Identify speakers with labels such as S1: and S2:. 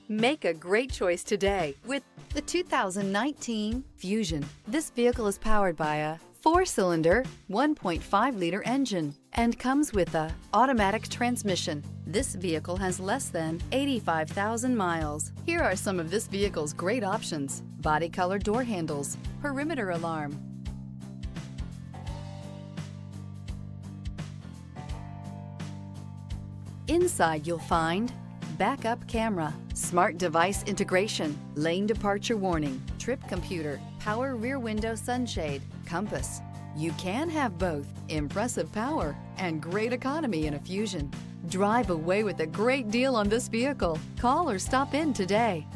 S1: Make a great choice today with the 2019 Fusion. This vehicle is powered by a 4-cylinder, 1.5-liter engine and comes with a automatic transmission. This vehicle has less than 85,000 miles. Here are some of this vehicle's great options: body color door handles, perimeter alarm, inside you'll find backup camera, smart device integration, lane departure warning, trip computer, power rear window sunshade, compass. You can have both impressive power and great economy in a Fusion. Drive away with a great deal on this vehicle. Call or stop in today.